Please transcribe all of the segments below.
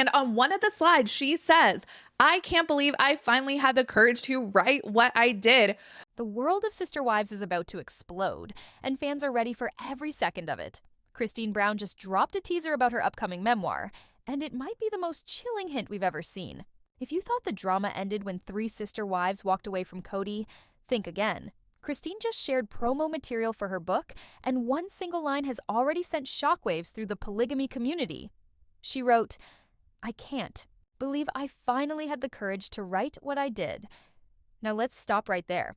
And on one of the slides, she says, "I can't believe I finally had the courage to write what I did." The world of Sister Wives is about to explode, and fans are ready for every second of it. Christine Brown just dropped a teaser about her upcoming memoir, and it might be the most chilling hint we've ever seen. If you thought the drama ended when 3 sister wives walked away from Cody, think again. Christine just shared promo material for her book, and one single line has already sent shockwaves through the polygamy community. She wrote, "I can't believe I finally had the courage to write what I did." Now let's stop right there.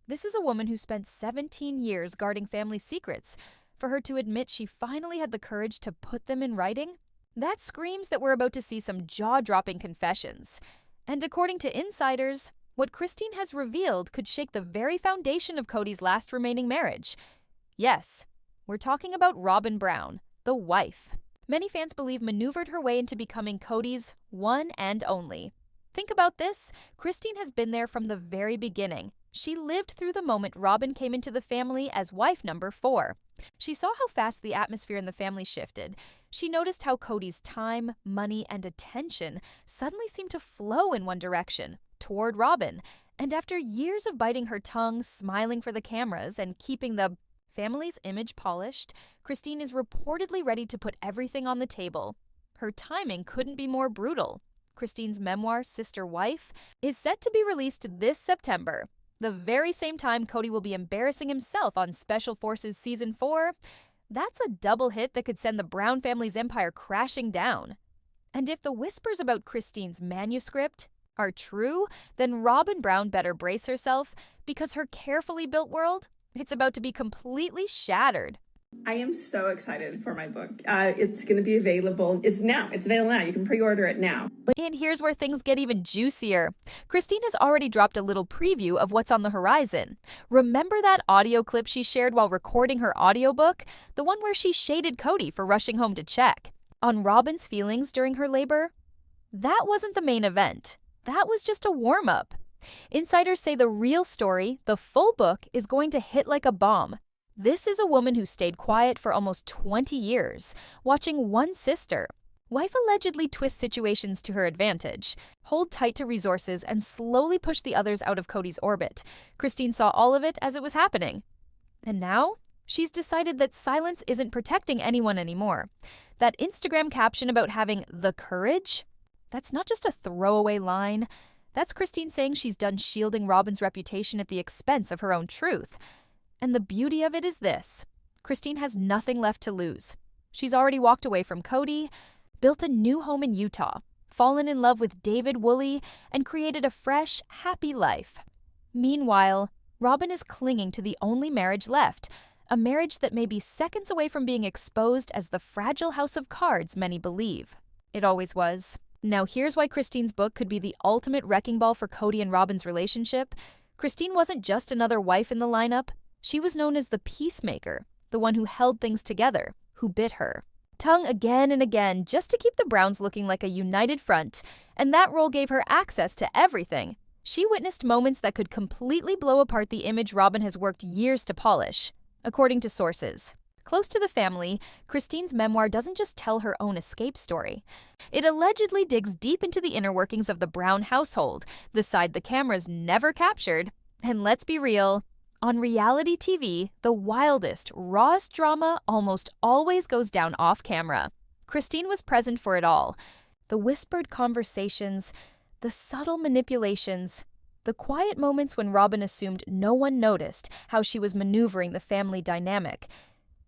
This is a woman who spent 17 years guarding family secrets. For her to admit she finally had the courage to put them in writing, that screams that we're about to see some jaw-dropping confessions. And according to insiders, what Christine has revealed could shake the very foundation of Cody's last remaining marriage. Yes, we're talking about Robyn Brown, the wife. Many fans believe maneuvered her way into becoming Cody's one and only. Think about this. Christine has been there from the very beginning. She lived through the moment Robyn came into the family as wife number 4. She saw how fast the atmosphere in the family shifted. She noticed how Cody's time, money, and attention suddenly seemed to flow in one direction, toward Robyn. And after years of biting her tongue, smiling for the cameras, and keeping the family's image polished, Christine is reportedly ready to put everything on the table. Her timing couldn't be more brutal. Christine's memoir, Sister Wife, is set to be released this September, the very same time Cody will be embarrassing himself on Special Forces Season 4. That's a double hit that could send the Brown family's empire crashing down. And if the whispers about Christine's manuscript are true, then Robyn Brown better brace herself, because her carefully built world, it's about to be completely shattered. I am so excited for my book. It's going to be available. It's available now. You can pre-order it now. And here's where things get even juicier. Christine has already dropped a little preview of what's on the horizon. Remember that audio clip she shared while recording her audiobook? The one where she shaded Cody for rushing home to check on Robyn's feelings during her labor? That wasn't the main event. That was just a warm-up. Insiders say the real story, the full book, is going to hit like a bomb. This is a woman who stayed quiet for almost 20 years, watching one sister. Wife allegedly twist situations to her advantage, hold tight to resources, and slowly push the others out of Cody's orbit. Christine saw all of it as it was happening. And now, she's decided that silence isn't protecting anyone anymore. That Instagram caption about having the courage? That's not just a throwaway line. That's Christine saying she's done shielding Robyn's reputation at the expense of her own truth. And the beauty of it is this. Christine has nothing left to lose. She's already walked away from Cody, built a new home in Utah, fallen in love with David Woolley, and created a fresh, happy life. Meanwhile, Robyn is clinging to the only marriage left, a marriage that may be seconds away from being exposed as the fragile house of cards many believe. It always was. Now here's why Christine's book could be the ultimate wrecking ball for Cody and Robyn's relationship. Christine wasn't just another wife in the lineup. She was known as the peacemaker, the one who held things together, who bit her tongue again and again just to keep the Browns looking like a united front, and that role gave her access to everything. She witnessed moments that could completely blow apart the image Robyn has worked years to polish, according to sources. Close to the family, Christine's memoir doesn't just tell her own escape story. It allegedly digs deep into the inner workings of the Brown household, the side the cameras never captured. And let's be real, on reality TV, the wildest, rawest drama almost always goes down off camera. Christine was present for it all. The whispered conversations, the subtle manipulations, the quiet moments when Robyn assumed no one noticed how she was maneuvering the family dynamic.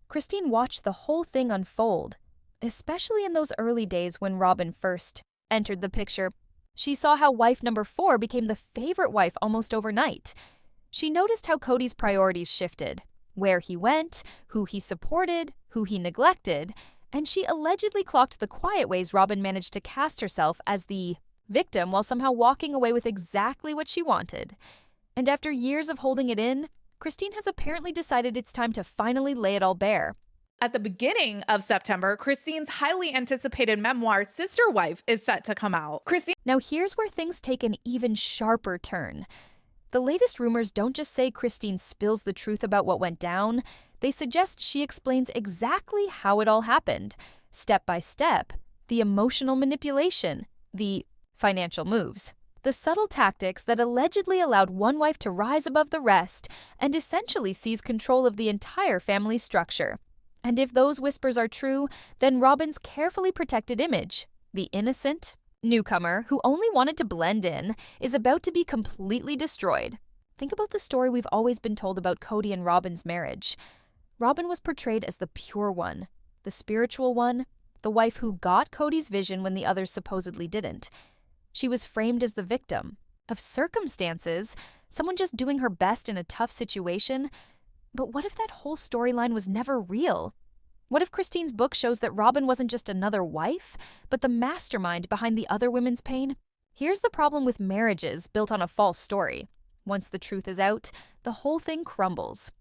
Christine watched the whole thing unfold, especially in those early days when Robyn first entered the picture. She saw how wife number 4 became the favorite wife almost overnight. She noticed how Cody's priorities shifted, where he went, who he supported, who he neglected, and she allegedly clocked the quiet ways Robyn managed to cast herself as the victim while somehow walking away with exactly what she wanted. And after years of holding it in, Christine has apparently decided it's time to finally lay it all bare. At the beginning of September, Christine's highly anticipated memoir, Sister Wife, is set to come out. Now here's where things take an even sharper turn. The latest rumors don't just say Christine spills the truth about what went down. They suggest she explains exactly how it all happened, step by step, the emotional manipulation, the financial moves, the subtle tactics that allegedly allowed one wife to rise above the rest and essentially seize control of the entire family structure. And if those whispers are true, then Robyn's carefully protected image, the innocent newcomer who only wanted to blend in, is about to be completely destroyed. Think about the story we've always been told about Cody and Robyn's marriage. Robyn was portrayed as the pure one, the spiritual one, the wife who got Cody's vision when the others supposedly didn't. She was framed as the victim of circumstances, someone just doing her best in a tough situation. But what if that whole storyline was never real? What if Christine's book shows that Robyn wasn't just another wife, but the mastermind behind the other women's pain? Here's the problem with marriages built on a false story. Once the truth is out, the whole thing crumbles.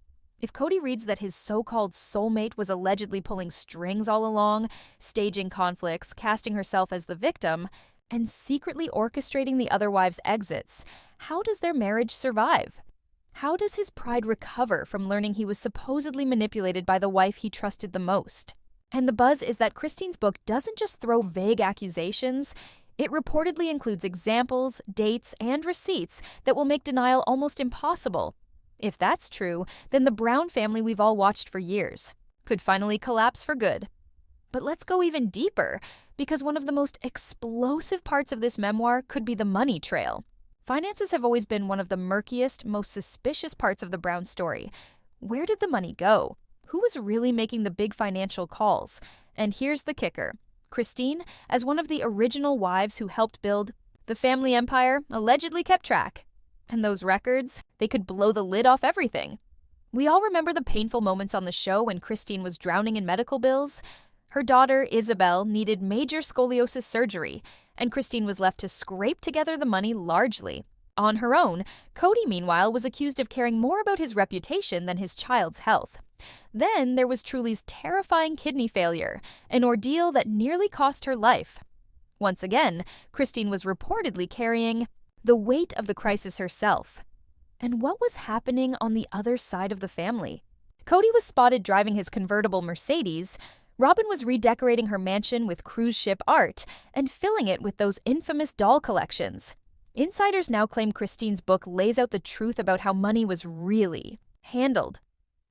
If Cody reads that his so-called soulmate was allegedly pulling strings all along, staging conflicts, casting herself as the victim, and secretly orchestrating the other wives' exits, how does their marriage survive? How does his pride recover from learning he was supposedly manipulated by the wife he trusted the most? And the buzz is that Christine's book doesn't just throw vague accusations, it reportedly includes examples, dates, and receipts that will make denial almost impossible. If that's true, then the Brown family we've all watched for years could finally collapse for good. But let's go even deeper, because one of the most explosive parts of this memoir could be the money trail. Finances have always been one of the murkiest, most suspicious parts of the Brown story. Where did the money go? Who was really making the big financial calls? And here's the kicker. Christine, as one of the original wives who helped build the family empire, allegedly kept track. And those records, they could blow the lid off everything. We all remember the painful moments on the show when Christine was drowning in medical bills. Her daughter, Isabel, needed major scoliosis surgery, and Christine was left to scrape together the money largely. On her own, Cody, meanwhile, was accused of caring more about his reputation than his child's health. Then there was Truly's terrifying kidney failure, an ordeal that nearly cost her life. Once again, Christine was reportedly carrying the weight of the crisis herself. And what was happening on the other side of the family? Cody was spotted driving his convertible Mercedes. Robyn was redecorating her mansion with cruise ship art and filling it with those infamous doll collections. Insiders now claim Christine's book lays out the truth about how money was really handled.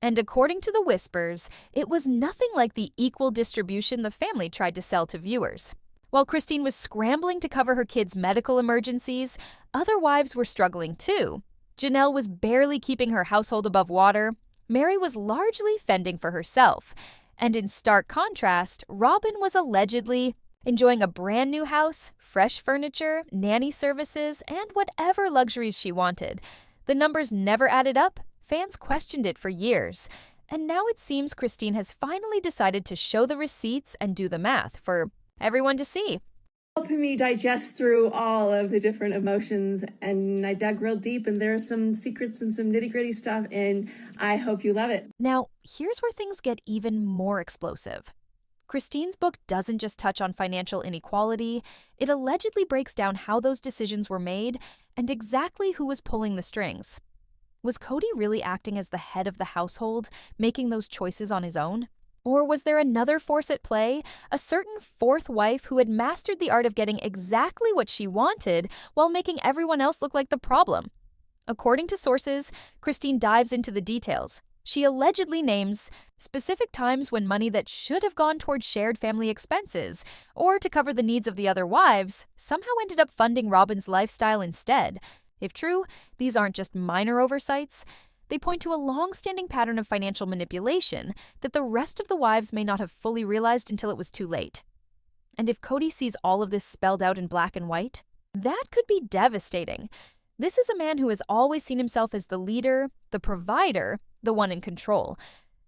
And according to the whispers, it was nothing like the equal distribution the family tried to sell to viewers. While Christine was scrambling to cover her kids' medical emergencies, other wives were struggling too. Janelle was barely keeping her household above water. Mary was largely fending for herself. And in stark contrast, Robyn was allegedly enjoying a brand new house, fresh furniture, nanny services, and whatever luxuries she wanted. The numbers never added up. Fans questioned it for years. And now it seems Christine has finally decided to show the receipts and do the math for everyone to see. Helping me digest through all of the different emotions, and I dug real deep, and there are some secrets and some nitty-gritty stuff, and I hope you love it. Now, here's where things get even more explosive. Christine's book doesn't just touch on financial inequality, it allegedly breaks down how those decisions were made and exactly who was pulling the strings. Was Cody really acting as the head of the household, making those choices on his own? Or was there another force at play, a certain fourth wife who had mastered the art of getting exactly what she wanted while making everyone else look like the problem? According to sources, Christine dives into the details. She allegedly names specific times when money that should have gone toward shared family expenses or to cover the needs of the other wives somehow ended up funding Robyn's lifestyle instead. If true, these aren't just minor oversights. They point to a long-standing pattern of financial manipulation that the rest of the wives may not have fully realized until it was too late. And if Cody sees all of this spelled out in black and white, that could be devastating. This is a man who has always seen himself as the leader, the provider, the one in control.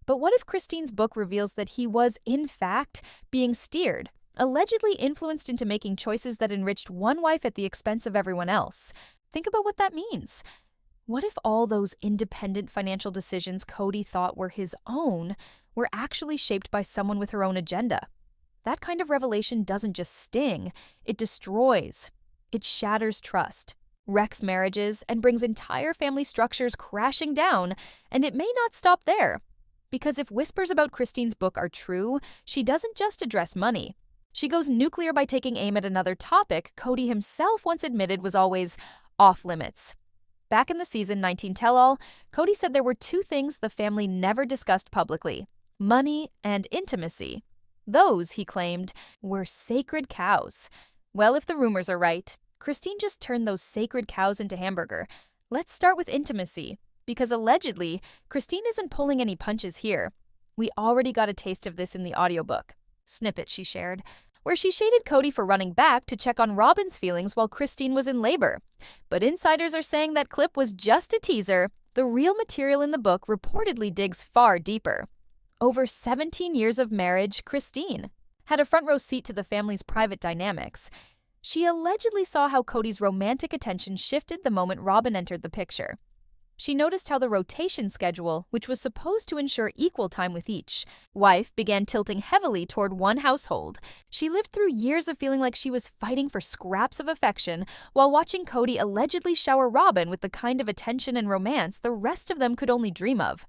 But what if Christine's book reveals that he was, in fact, being steered, allegedly influenced into making choices that enriched one wife at the expense of everyone else? Think about what that means. What if all those independent financial decisions Cody thought were his own were actually shaped by someone with her own agenda? That kind of revelation doesn't just sting, it destroys. It shatters trust, wrecks marriages, and brings entire family structures crashing down, and it may not stop there. Because if whispers about Christine's book are true, she doesn't just address money. She goes nuclear by taking aim at another topic Kody himself once admitted was always off limits. Back in the season 19 tell-all, Kody said there were two things the family never discussed publicly: money and intimacy. Those, he claimed, were sacred cows. Well, if the rumors are right, Christine just turned those sacred cows into hamburger. Let's start with intimacy, because allegedly, Christine isn't pulling any punches here. We already got a taste of this in the audiobook snippet she shared, where she shaded Kody for running back to check on Robyn's feelings while Christine was in labor. But insiders are saying that clip was just a teaser. The real material in the book reportedly digs far deeper. Over 17 years of marriage, Christine had a front row seat to the family's private dynamics. She allegedly saw how Kody's romantic attention shifted the moment Robyn entered the picture. She noticed how the rotation schedule, which was supposed to ensure equal time with each wife, began tilting heavily toward one household. She lived through years of feeling like she was fighting for scraps of affection while watching Kody allegedly shower Robyn with the kind of attention and romance the rest of them could only dream of.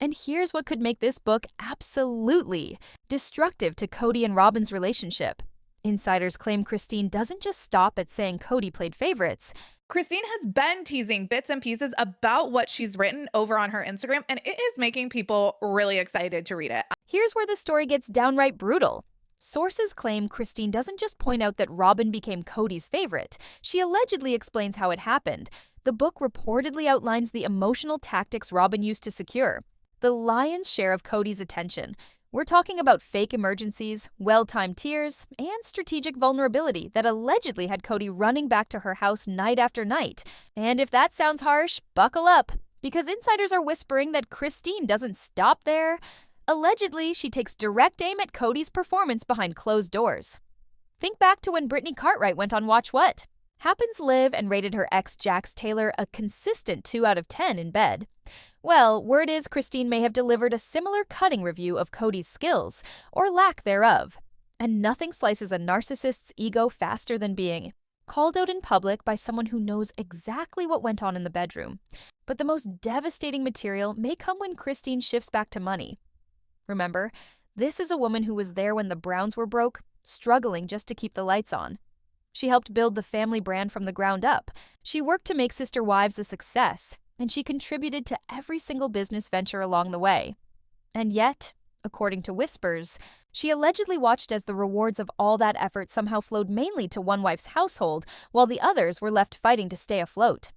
And here's what could make this book absolutely destructive to Kody and Robyn's relationship. Insiders claim Christine doesn't just stop at saying Kody played favorites. Christine has been teasing bits and pieces about what she's written over on her Instagram, and it is making people really excited to read it. Here's where the story gets downright brutal. Sources claim Christine doesn't just point out that Robyn became Kody's favorite. She allegedly explains how it happened. The book reportedly outlines the emotional tactics Robyn used to secure the lion's share of Kody's attention. We're talking about fake emergencies, well-timed tears, and strategic vulnerability that allegedly had Kody running back to her house night after night. And if that sounds harsh, buckle up, because insiders are whispering that Christine doesn't stop there. Allegedly, she takes direct aim at Kody's performance behind closed doors. Think back to when Brittany Cartwright went on Watch What? Happens Live and rated her ex Jax Taylor a consistent 2 out of 10 in bed. Well, word is Christine may have delivered a similar cutting review of Kody's skills, or lack thereof. And nothing slices a narcissist's ego faster than being called out in public by someone who knows exactly what went on in the bedroom. But the most devastating material may come when Christine shifts back to money. Remember, this is a woman who was there when the Browns were broke, struggling just to keep the lights on. She helped build the family brand from the ground up. She worked to make Sister Wives a success, and she contributed to every single business venture along the way. And yet, according to whispers, she allegedly watched as the rewards of all that effort somehow flowed mainly to one wife's household, while the others were left fighting to stay afloat.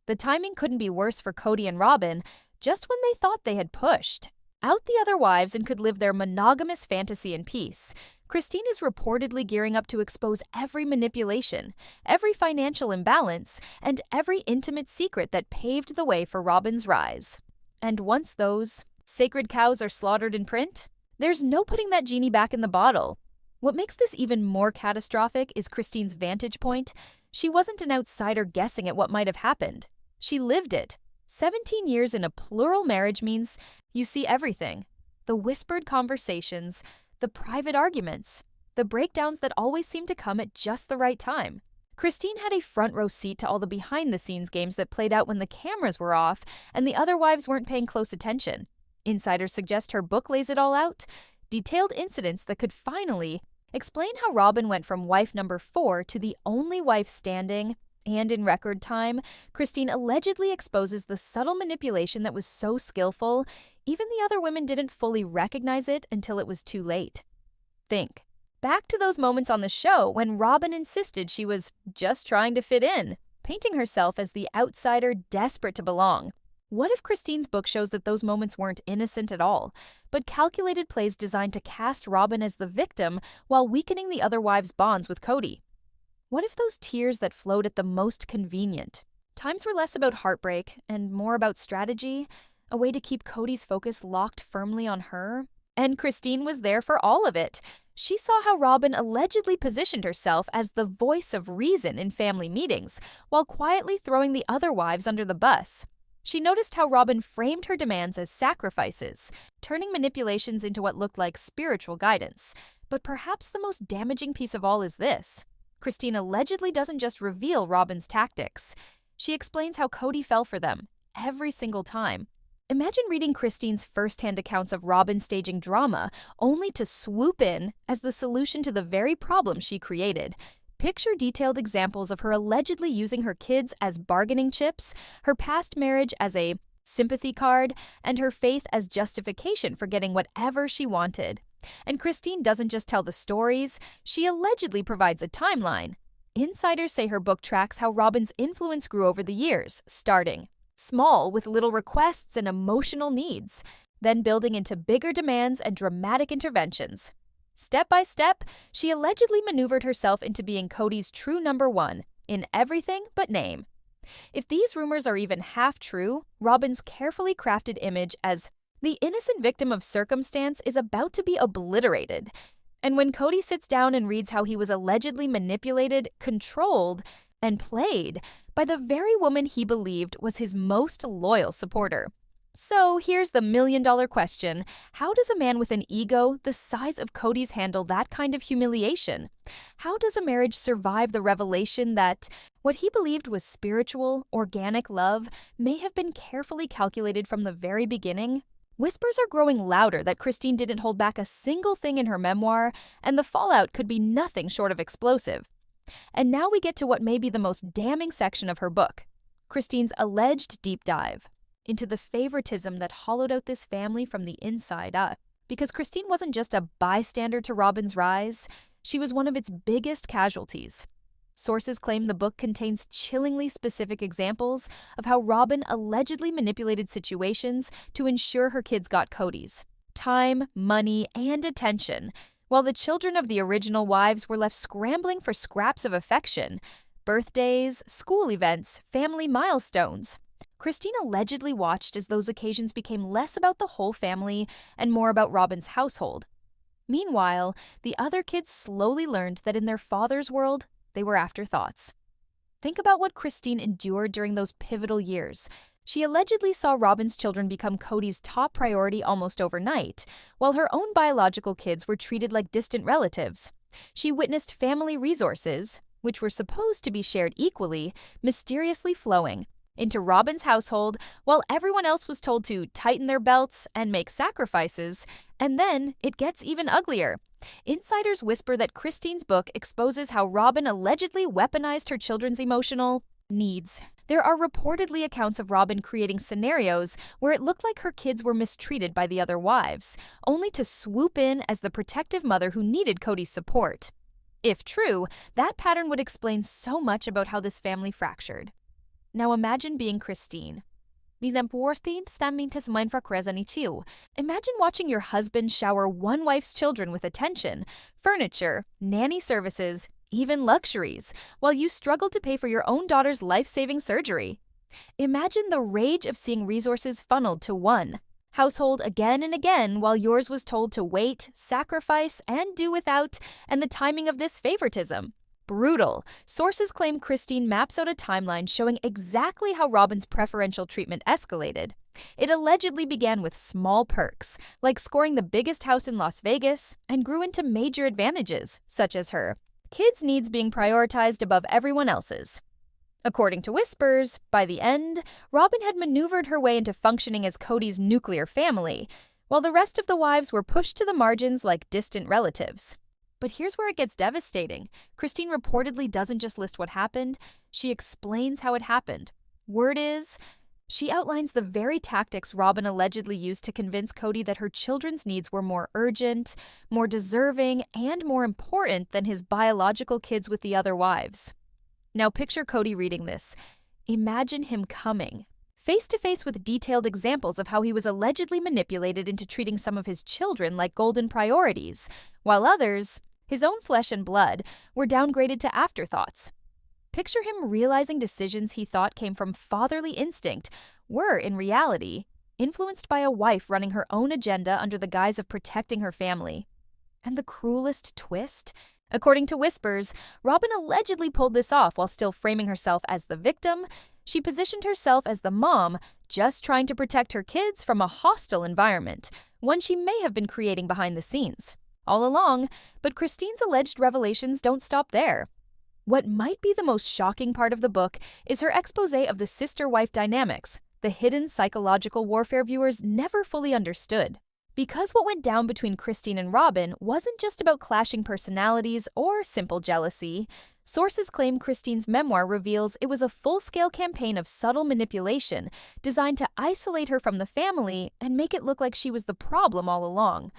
The timing couldn't be worse for Kody and Robyn, just when they thought they had pushed out the other wives and could live their monogamous fantasy in peace. Christine is reportedly gearing up to expose every manipulation, every financial imbalance, and every intimate secret that paved the way for Robyn's rise. And once those sacred cows are slaughtered in print, there's no putting that genie back in the bottle. What makes this even more catastrophic is Christine's vantage point. She wasn't an outsider guessing at what might have happened. She lived it. 17 years in a plural marriage means you see everything. The whispered conversations, the private arguments, the breakdowns that always seem to come at just the right time. Christine had a front row seat to all the behind-the-scenes games that played out when the cameras were off and the other wives weren't paying close attention. Insiders suggest her book lays it all out, detailed incidents that could finally explain how Robyn went from wife number 4 to the only wife standing. And in record time, Christine allegedly exposes the subtle manipulation that was so skillful, even the other women didn't fully recognize it until it was too late. Think back to those moments on the show when Robyn insisted she was just trying to fit in, painting herself as the outsider desperate to belong. What if Christine's book shows that those moments weren't innocent at all, but calculated plays designed to cast Robyn as the victim while weakening the other wives' bonds with Kody? What if those tears that flowed at the most convenient times were less about heartbreak and more about strategy, a way to keep Kody's focus locked firmly on her? And Christine was there for all of it. She saw how Robyn allegedly positioned herself as the voice of reason in family meetings, while quietly throwing the other wives under the bus. She noticed how Robyn framed her demands as sacrifices, turning manipulations into what looked like spiritual guidance. But perhaps the most damaging piece of all is this. Christine allegedly doesn't just reveal Robyn's tactics. She explains how Kody fell for them every single time. Imagine reading Christine's first-hand accounts of Robyn staging drama, only to swoop in as the solution to the very problem she created. Picture detailed examples of her allegedly using her kids as bargaining chips, her past marriage as a sympathy card, and her faith as justification for getting whatever she wanted. And Christine doesn't just tell the stories, she allegedly provides a timeline. Insiders say her book tracks how Robyn's influence grew over the years, starting small with little requests and emotional needs, then building into bigger demands and dramatic interventions. Step by step, she allegedly maneuvered herself into being Cody's true number one, in everything but name. If these rumors are even half true, Robyn's carefully crafted image as the innocent victim of circumstance is about to be obliterated. And when Cody sits down and reads how he was allegedly manipulated, controlled, and played by the very woman he believed was his most loyal supporter. So here's the million-dollar question. How does a man with an ego the size of Cody's handle that kind of humiliation? How does a marriage survive the revelation that what he believed was spiritual, organic love may have been carefully calculated from the very beginning? Whispers are growing louder that Christine didn't hold back a single thing in her memoir, and the fallout could be nothing short of explosive. And now we get to what may be the most damning section of her book, Christine's alleged deep dive into the favoritism that hollowed out this family from the inside up. Because Christine wasn't just a bystander to Robyn's rise, she was one of its biggest casualties. Sources claim the book contains chillingly specific examples of how Robyn allegedly manipulated situations to ensure her kids got Cody's time, money, and attention, while the children of the original wives were left scrambling for scraps of affection, birthdays, school events, family milestones. Christine allegedly watched as those occasions became less about the whole family and more about Robyn's household. Meanwhile, the other kids slowly learned that in their father's world, they were afterthoughts. Think about what Christine endured during those pivotal years. She allegedly saw Robyn's children become Cody's top priority almost overnight, while her own biological kids were treated like distant relatives. She witnessed family resources, which were supposed to be shared equally, mysteriously flowing into Robyn's household, while everyone else was told to tighten their belts and make sacrifices. And then it gets even uglier. Insiders whisper that Christine's book exposes how Robyn allegedly weaponized her children's emotional needs. There are reportedly accounts of Robyn creating scenarios where it looked like her kids were mistreated by the other wives, only to swoop in as the protective mother who needed Cody's support. If true, that pattern would explain so much about how this family fractured. Now imagine being Christine. Imagine watching your husband shower one wife's children with attention, furniture, nanny services, even luxuries, while you struggle to pay for your own daughter's life-saving surgery. Imagine the rage of seeing resources funneled to one household again and again while yours was told to wait, sacrifice, and do without, and the timing of this favoritism. Brutal. Sources claim Christine maps out a timeline showing exactly how Robyn's preferential treatment escalated. It allegedly began with small perks, like scoring the biggest house in Las Vegas, and grew into major advantages, such as her kids' needs being prioritized above everyone else's. According to whispers, by the end, Robyn had maneuvered her way into functioning as Cody's nuclear family, while the rest of the wives were pushed to the margins like distant relatives. But here's where it gets devastating. Christine reportedly doesn't just list what happened, she explains how it happened. Word is, she outlines the very tactics Robyn allegedly used to convince Cody that her children's needs were more urgent, more deserving, and more important than his biological kids with the other wives. Now picture Cody reading this. Imagine him coming face to face with detailed examples of how he was allegedly manipulated into treating some of his children like golden priorities, while others, his own flesh and blood, were downgraded to afterthoughts. Picture him realizing decisions he thought came from fatherly instinct were, in reality, influenced by a wife running her own agenda under the guise of protecting her family. And the cruelest twist? According to whispers, Robyn allegedly pulled this off while still framing herself as the victim. She positioned herself as the mom, just trying to protect her kids from a hostile environment, one she may have been creating behind the scenes all along. But Christine's alleged revelations don't stop there. What might be the most shocking part of the book is her expose of the sister-wife dynamics, the hidden psychological warfare viewers never fully understood. Because what went down between Christine and Robyn wasn't just about clashing personalities or simple jealousy, sources claim Christine's memoir reveals it was a full-scale campaign of subtle manipulation designed to isolate her from the family and make it look like she was the problem all along.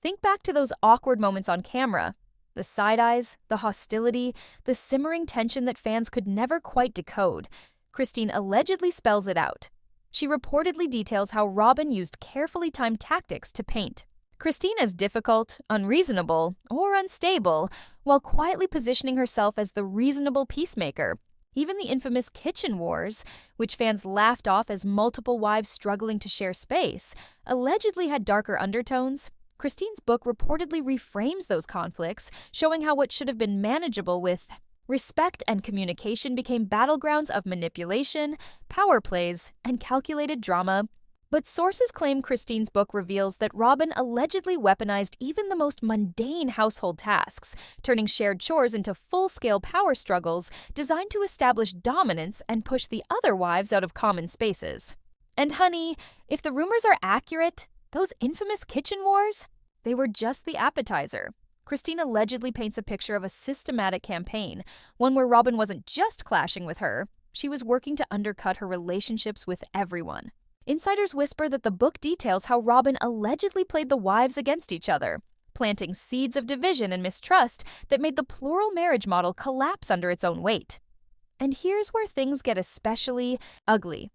Think back to those awkward moments on camera. The side eyes, the hostility, the simmering tension that fans could never quite decode. Christine allegedly spells it out. She reportedly details how Robyn used carefully timed tactics to paint Christine as difficult, unreasonable, or unstable, while quietly positioning herself as the reasonable peacemaker. Even the infamous kitchen wars, which fans laughed off as multiple wives struggling to share space, allegedly had darker undertones. Christine's book reportedly reframes those conflicts, showing how what should have been manageable with respect and communication became battlegrounds of manipulation, power plays, and calculated drama. But sources claim Christine's book reveals that Robyn allegedly weaponized even the most mundane household tasks, turning shared chores into full-scale power struggles designed to establish dominance and push the other wives out of common spaces. And honey, if the rumors are accurate, those infamous kitchen wars, they were just the appetizer. Christine allegedly paints a picture of a systematic campaign, one where Robyn wasn't just clashing with her, she was working to undercut her relationships with everyone. Insiders whisper that the book details how Robyn allegedly played the wives against each other, planting seeds of division and mistrust that made the plural marriage model collapse under its own weight. And here's where things get especially ugly.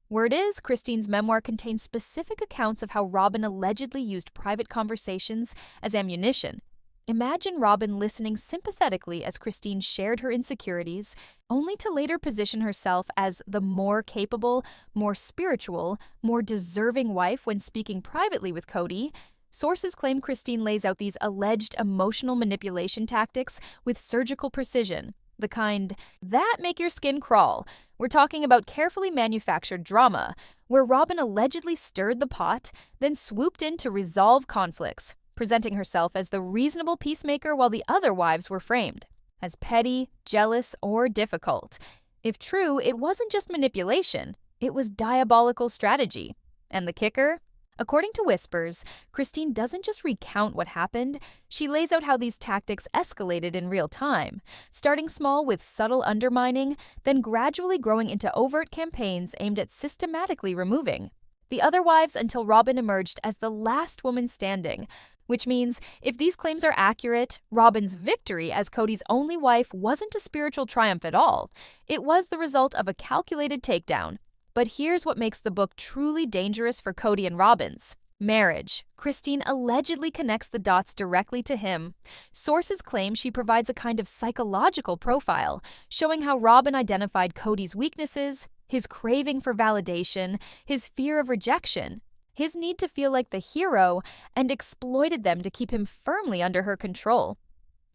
Word is, Christine's memoir contains specific accounts of how Robyn allegedly used private conversations as ammunition. Imagine Robyn listening sympathetically as Christine shared her insecurities, only to later position herself as the more capable, more spiritual, more deserving wife when speaking privately with Cody. Sources claim Christine lays out these alleged emotional manipulation tactics with surgical precision, the kind that make your skin crawl. We're talking about carefully manufactured drama, where Robyn allegedly stirred the pot, then swooped in to resolve conflicts, presenting herself as the reasonable peacemaker while the other wives were framed as petty, jealous, or difficult. If true, it wasn't just manipulation, it was diabolical strategy. And the kicker? According to whispers, Christine doesn't just recount what happened, she lays out how these tactics escalated in real time, starting small with subtle undermining, then gradually growing into overt campaigns aimed at systematically removing the other wives until Robyn emerged as the last woman standing. Which means, if these claims are accurate, Robyn's victory as Cody's only wife wasn't a spiritual triumph at all. It was the result of a calculated takedown. But here's what makes the book truly dangerous for Cody and Robyn's marriage. Christine allegedly connects the dots directly to him. Sources claim she provides a kind of psychological profile, showing how Robyn identified Cody's weaknesses, his craving for validation, his fear of rejection, his need to feel like the hero, and exploited them to keep him firmly under her control.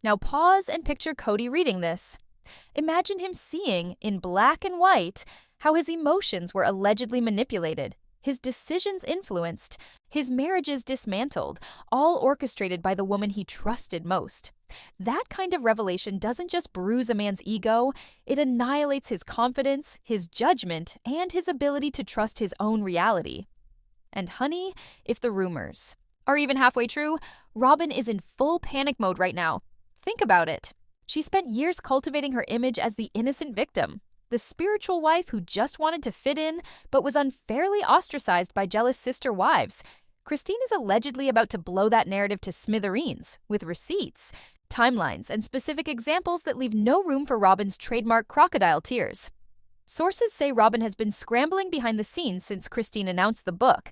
Now pause and picture Cody reading this. Imagine him seeing, in black and white, how his emotions were allegedly manipulated, his decisions influenced, his marriages dismantled, all orchestrated by the woman he trusted most. That kind of revelation doesn't just bruise a man's ego, it annihilates his confidence, his judgment, and his ability to trust his own reality. And honey, if the rumors are even halfway true, Robyn is in full panic mode right now. Think about it. She spent years cultivating her image as the innocent victim, the spiritual wife who just wanted to fit in but was unfairly ostracized by jealous sister wives. Christine is allegedly about to blow that narrative to smithereens with receipts, timelines, and specific examples that leave no room for Robyn's trademark crocodile tears. Sources say Robyn has been scrambling behind the scenes since Christine announced the book,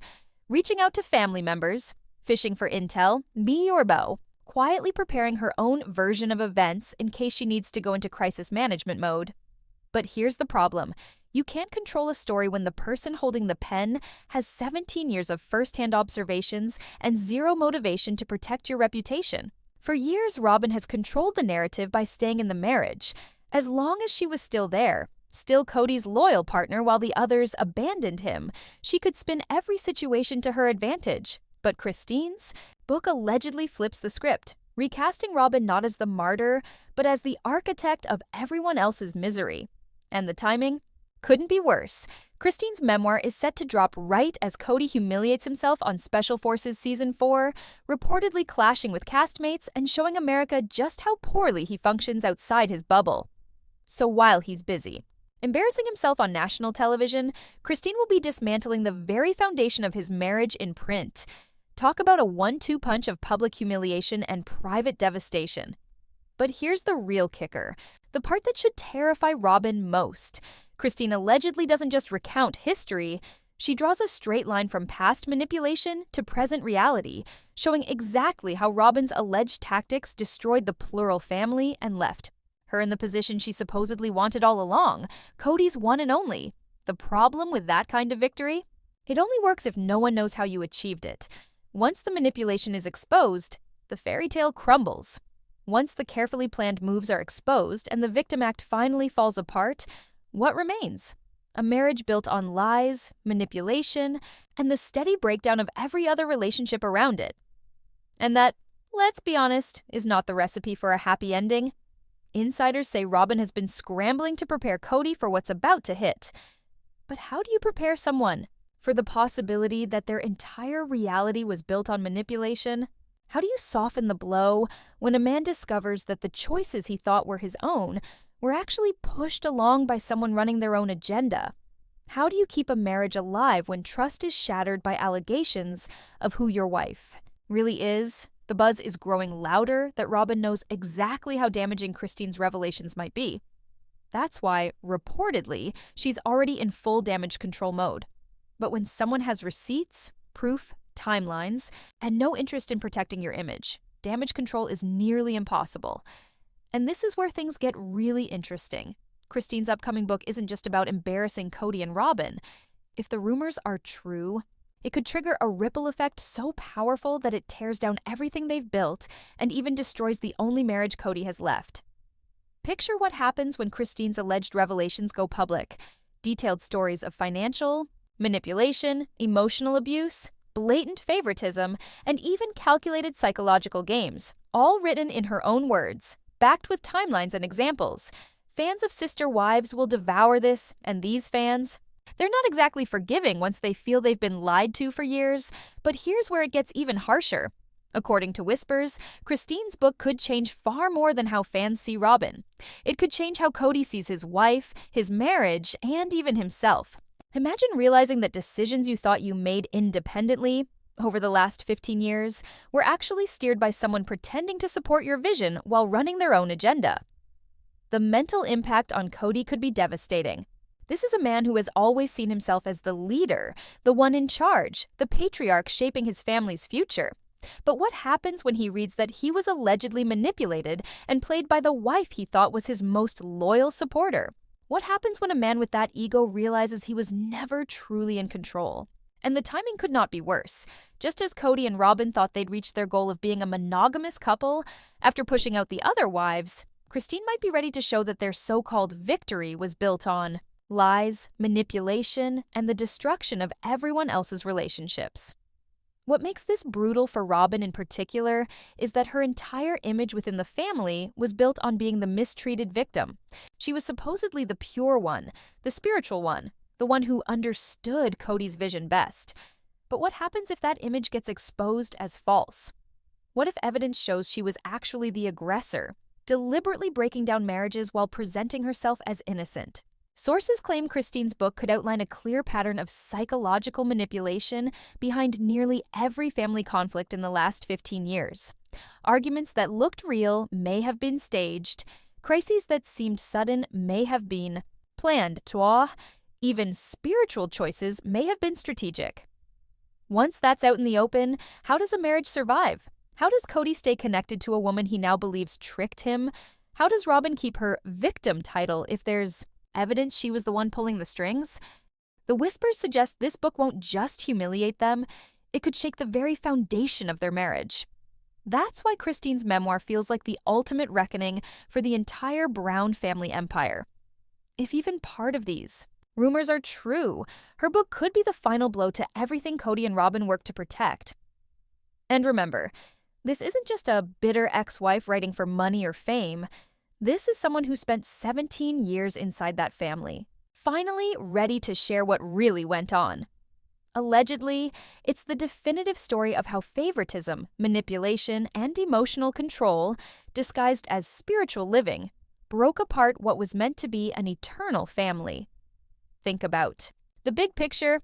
reaching out to family members, fishing for intel, me or Bo, quietly preparing her own version of events in case she needs to go into crisis management mode. But here's the problem. You can't control a story when the person holding the pen has 17 years of first-hand observations and zero motivation to protect your reputation. For years, Robyn has controlled the narrative by staying in the marriage. As long as she was still there, still Cody's loyal partner while the others abandoned him, she could spin every situation to her advantage. But Christine's book allegedly flips the script, recasting Robyn not as the martyr, but as the architect of everyone else's misery. And the timing? Couldn't be worse. Christine's memoir is set to drop right as Cody humiliates himself on Special Forces Season 4, reportedly clashing with castmates and showing America just how poorly he functions outside his bubble. So while he's busy embarrassing himself on national television, Christine will be dismantling the very foundation of his marriage in print. Talk about a 1-2 punch of public humiliation and private devastation. But here's the real kicker, the part that should terrify Robyn most. Christine allegedly doesn't just recount history, she draws a straight line from past manipulation to present reality, showing exactly how Robyn's alleged tactics destroyed the plural family and left her in the position she supposedly wanted all along, Cody's one and only. The problem with that kind of victory? It only works if no one knows how you achieved it. Once the manipulation is exposed, the fairy tale crumbles. Once the carefully planned moves are exposed and the victim act finally falls apart, what remains? A marriage built on lies, manipulation, and the steady breakdown of every other relationship around it. And that, let's be honest, is not the recipe for a happy ending. Insiders say Robyn has been scrambling to prepare Cody for what's about to hit. But how do you prepare someone for the possibility that their entire reality was built on manipulation? How do you soften the blow when a man discovers that the choices he thought were his own were actually pushed along by someone running their own agenda? How do you keep a marriage alive when trust is shattered by allegations of who your wife really is? The buzz is growing louder that Robyn knows exactly how damaging Christine's revelations might be. That's why, reportedly, she's already in full damage control mode. But when someone has receipts, proof, timelines, and no interest in protecting your image, damage control is nearly impossible. And this is where things get really interesting. Christine's upcoming book isn't just about embarrassing Cody and Robyn. If the rumors are true, it could trigger a ripple effect so powerful that it tears down everything they've built and even destroys the only marriage Cody has left. Picture what happens when Christine's alleged revelations go public. Detailed stories of financial, manipulation, emotional abuse, blatant favoritism, and even calculated psychological games, all written in her own words, backed with timelines and examples. Fans of Sister Wives will devour this, and these fans, they're not exactly forgiving once they feel they've been lied to for years, but here's where it gets even harsher. According to whispers, Christine's book could change far more than how fans see Robyn. It could change how Cody sees his wife, his marriage, and even himself. Imagine realizing that decisions you thought you made independently over the last 15 years were actually steered by someone pretending to support your vision while running their own agenda. The mental impact on Cody could be devastating. This is a man who has always seen himself as the leader, the one in charge, the patriarch shaping his family's future. But what happens when he reads that he was allegedly manipulated and played by the wife he thought was his most loyal supporter? What happens when a man with that ego realizes he was never truly in control? And the timing could not be worse. Just as Cody and Robyn thought they'd reached their goal of being a monogamous couple, after pushing out the other wives, Christine might be ready to show that their so-called victory was built on lies, manipulation, and the destruction of everyone else's relationships. What makes this brutal for Robyn in particular is that her entire image within the family was built on being the mistreated victim. She was supposedly the pure one, the spiritual one, the one who understood Cody's vision best. But what happens if that image gets exposed as false? What if evidence shows she was actually the aggressor, deliberately breaking down marriages while presenting herself as innocent? Sources claim Christine's book could outline a clear pattern of psychological manipulation behind nearly every family conflict in the last 15 years. Arguments that looked real may have been staged. Crises that seemed sudden may have been planned, even spiritual choices may have been strategic. Once that's out in the open, how does a marriage survive? How does Cody stay connected to a woman he now believes tricked him? How does Robyn keep her victim title if there's evidence she was the one pulling the strings? The whispers suggest this book won't just humiliate them, it could shake the very foundation of their marriage. That's why Christine's memoir feels like the ultimate reckoning for the entire Brown family empire. If even part of these rumors are true, her book could be the final blow to everything Cody and Robyn work to protect. And remember, this isn't just a bitter ex-wife writing for money or fame. This is someone who spent 17 years inside that family, finally ready to share what really went on. Allegedly, it's the definitive story of how favoritism, manipulation, and emotional control, disguised as spiritual living, broke apart what was meant to be an eternal family. Think about the big picture.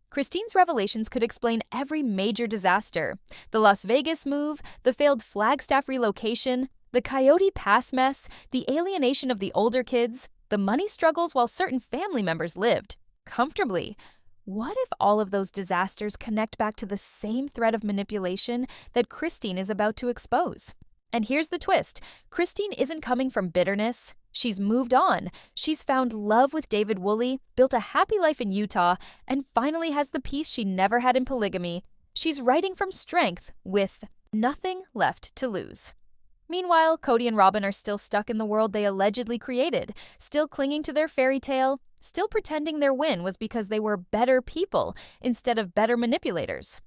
Christine's revelations could explain every major disaster: the Las Vegas move, the failed Flagstaff relocation, the Coyote Pass mess, the alienation of the older kids, the money struggles while certain family members lived comfortably. What if all of those disasters connect back to the same thread of manipulation that Christine is about to expose? And here's the twist. Christine isn't coming from bitterness. She's moved on. She's found love with David Woolley, built a happy life in Utah, and finally has the peace she never had in polygamy. She's writing from strength with nothing left to lose. Meanwhile, Cody and Robyn are still stuck in the world they allegedly created, still clinging to their fairy tale, still pretending their win was because they were better people instead of better manipulators.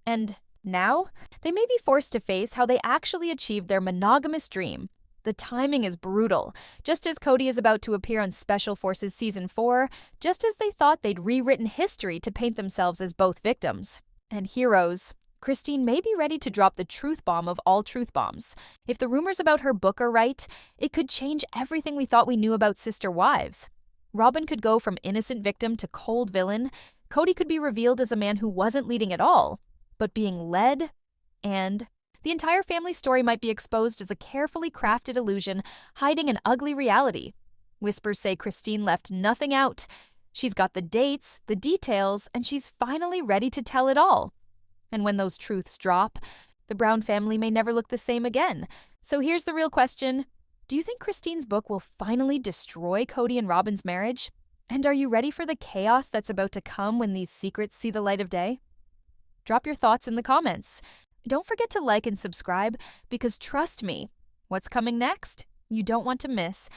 And now, they may be forced to face how they actually achieved their monogamous dream. The timing is brutal. Just as Cody is about to appear on Special Forces Season 4, just as they thought they'd rewritten history to paint themselves as both victims and heroes, Christine may be ready to drop the truth bomb of all truth bombs. If the rumors about her book are right, it could change everything we thought we knew about sister wives. Robyn could go from innocent victim to cold villain. Cody could be revealed as a man who wasn't leading at all, but being led, and the entire family story might be exposed as a carefully crafted illusion hiding an ugly reality. Whispers say Christine left nothing out. She's got the dates, the details, and she's finally ready to tell it all. And when those truths drop, the Brown family may never look the same again. So here's the real question. Do you think Christine's book will finally destroy Cody and Robyn's marriage? And are you ready for the chaos that's about to come when these secrets see the light of day? Drop your thoughts in the comments. Don't forget to like and subscribe, because trust me, what's coming next, you don't want to miss.